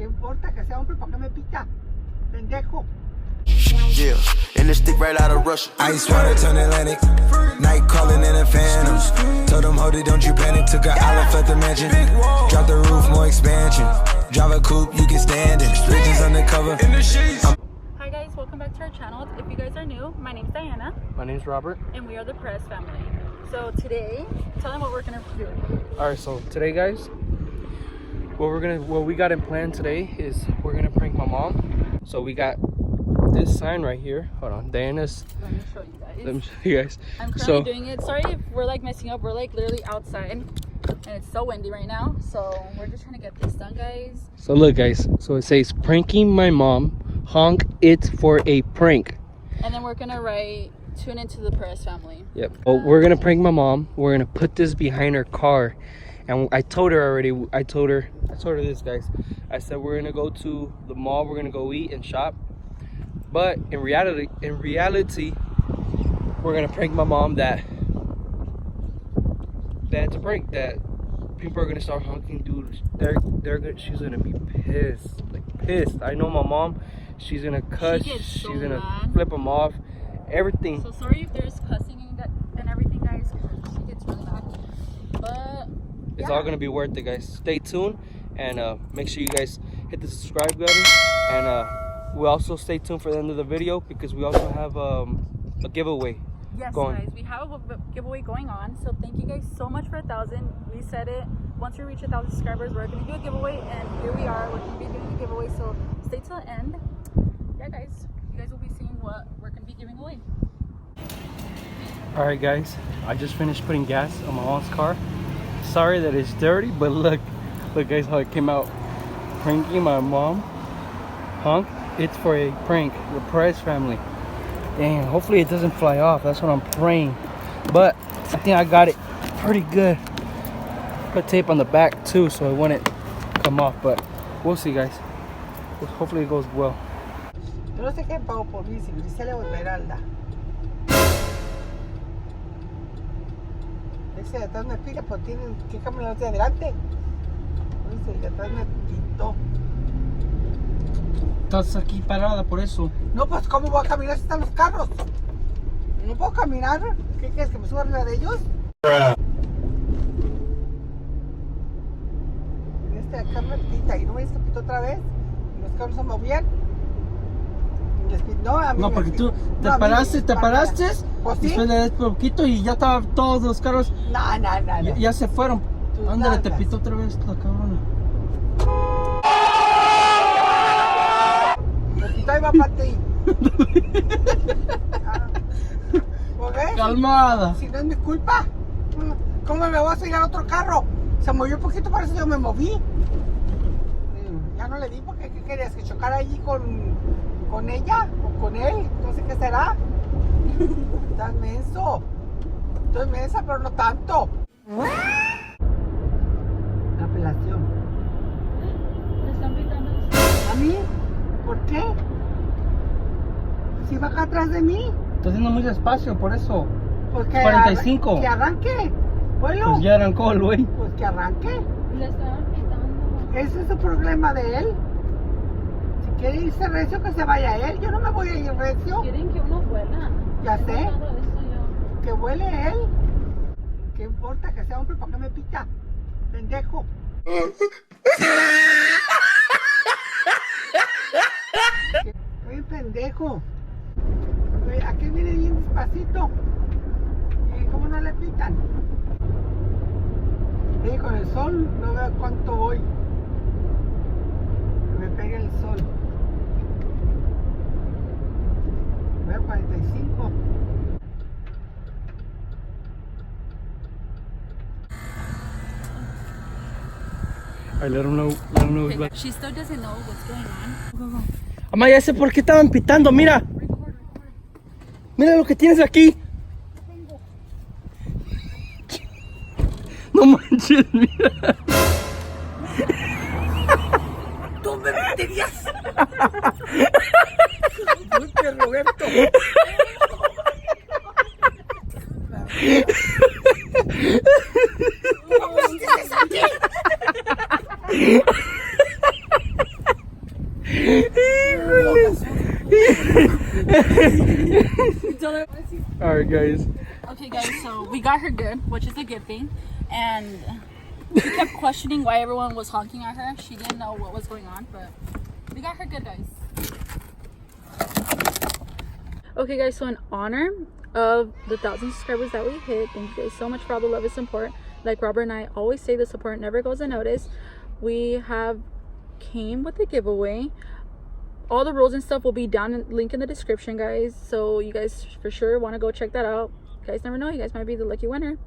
¿Qué importa que sea hombre? ¿Para qué me pica? Pendejo. Yeah, and this stick right out of Russia. Ice water turn Atlantic. Night calling in a phantom. Told them, hold it, don't you panic. Took an island, left the mansion. Drop the roof, more expansion. Drive a coupe, you can stand it. Bridges undercover. Hi guys, welcome back to our channel. If you guys are new, my name's Diana. My name's Robert. And we are the Perez family. So today, tell them what we're gonna do. Alright, so today guys, what we got in plan today is we're gonna prank my mom. So we got this sign right here. Hold on, Diana's. Let me show you guys. Let me show you guys. I'm currently doing it. Sorry if we're like messing up. We're like literally outside and it's so windy right now. So we're just trying to get this done, guys. So look guys, so it says pranking my mom. Honk, it's for a prank. And then we're gonna write tune into the Perez family. Yep. Well, we're gonna prank my mom. We're gonna put this behind her car. And I told her already, I told her this guys. I said we're gonna go to the mall, we're gonna go eat and shop. But in reality, we're gonna prank my mom that it's a prank, that people are gonna start honking, dude. She's gonna be pissed, like pissed. I know my mom. She's gonna cuss. She's gonna flip them off. Everything. So sorry if there's cussing and everything, guys, because she gets really mad. But it's all gonna be worth it, guys. Stay tuned and make sure you guys hit the subscribe button, and we'll also stay tuned for the end of the video because we also have a giveaway. Yes, going. guys, we have a giveaway going on. So thank you guys so much for 1,000. We said it. Once we reach 1,000 subscribers, we're gonna do a giveaway, and here we are. We're gonna be doing the giveaway. So stay till the end. Yeah, guys, you guys will be seeing what we're gonna be giving away. All right, guys. I just finished putting gas on my mom's car. Sorry that it's dirty, but look guys, how it came out. Pranking my mom. Honk, it's for a prank. The Perez family. Dang, hopefully it doesn't fly off. That's what I'm praying. But I think I got it pretty good. Put tape on the back too so it wouldn't come off, but we'll see, guys. Hopefully it goes well. Yo no sé qué pago por mí, si Grisela o Esmeralda. Ese de atrás me pica, pero tienen que caminar hacia adelante. Ese de atrás me pitó. Estás aquí parada por eso. No, pues ¿cómo voy a caminar si están los carros? ¿No puedo caminar? ¿Qué quieres, que me suba arriba de ellos? Este de acá me pita y no me dice que pitó otra vez. Y los carros se movían. No, a mí No, me porque pitó. tú te paraste, Pues sí. después de poquito y ya estaban todos los carros. No. Ya se fueron. Tus Ándale, te nalgas. pitó otra vez la cabrona. Ahí va para ti. ¿Ok? Calmada. Si no es mi culpa, ¿cómo me voy a subir al otro carro? Se movió un poquito, por eso yo me moví. Ya no le di porque ¿qué querías? ¿Que chocara allí con ella? ¿O con él? No sé qué será. Estás menso. Estoy mensa, pero no tanto. La apelación. ¿Le están pitando? ¿A mí? ¿Por qué? Si va acá atrás de mí. Estás haciendo muy despacio, por eso. Pues que 45. Que arranque. Bueno, Pues ya arrancó el güey. pues que arranque. Le estaban pitando. Ese es el problema de él. Si quiere irse recio, que se vaya él. Yo no me voy a ir recio. Quieren que uno vuela. Ya sé. He notado esto yo. Que huele él. ¿Qué importa que sea hombre? ¿Para qué me pica? Pendejo. Soy un pendejo. Oye, aquí viene bien despacito. ¿Y cómo no le pican? Con el sol no veo cuánto voy. Me pega el sol. Voy a 45. I let him know. Okay, she still doesn't know what's going on. Go. Amá, ya sé por qué estaban pitando, mira. Mira lo que tienes aquí. No manches, mira. ¡Tú me meterías! ¡Uy, Roberto! Alright, guys. Okay, guys, so we got her good, which is a good thing. And she kept questioning why everyone was honking at her. She didn't know what was going on, but we got her good, guys. Okay, guys, so in honor of the 1,000 subscribers that we hit, thank you guys so much for all the love and support. Like Robert and I always say, the support never goes unnoticed. We have came with a giveaway. All the rules and stuff will be down in link in the description, guys, so you guys for sure want to go check that out. You guys never know, you guys might be the lucky winner.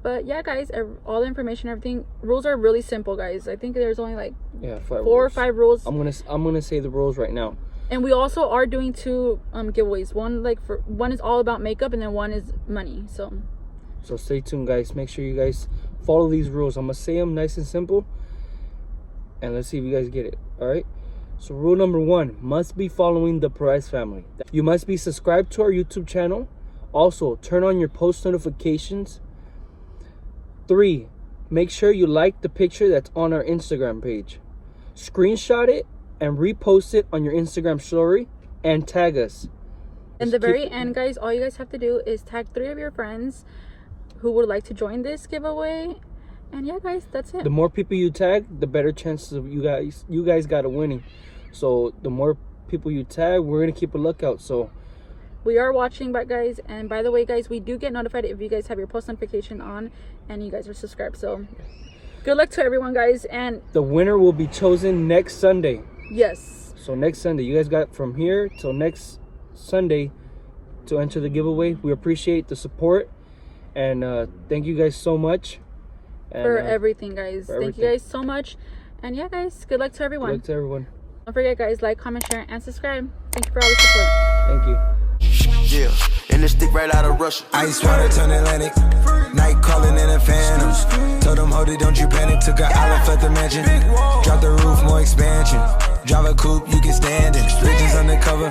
But yeah, guys, all the information, everything, rules are really simple, guys. I think there's only like 4 or 5 rules. I'm gonna say the rules right now. And we also are doing 2 giveaways. One is all about makeup, and then one is money. So stay tuned, guys. Make sure you guys follow these rules. I'm gonna say them nice and simple, and let's see if you guys get it. All right. So rule number 1, must be following the Perez family. You must be subscribed to our YouTube channel. Also, turn on your post notifications. 3, make sure you like the picture that's on our Instagram page. Screenshot it and repost it on your Instagram story and tag us. In the very end, guys, all you guys have to do is tag 3 of your friends who would like to join this giveaway. And yeah, guys, that's it. The more people you tag, the better chances of you guys got a winning. So the more people you tag, we're gonna keep a lookout. So we are watching back, guys. And by the way, guys, we do get notified if you guys have your post notification on and you guys are subscribed. So good luck to everyone, guys. And the winner will be chosen next Sunday. Yes. So next Sunday, you guys got from here till next Sunday to enter the giveaway. We appreciate the support, and thank you guys so much. And, for everything, guys. Thank you guys so much. And yeah, guys, good luck to everyone. Good luck to everyone. Don't forget, guys, like, comment, share, and subscribe. Thank you for all the support. Thank you. Yeah, and this stick right out of Russia. Ice water turn Atlantic. Night calling in a phantom. Told them, hold it, don't you panic. Took an Aleph at the mansion. Drop the roof, more expansion. Drive a coupe, you can stand it. Bridges undercover.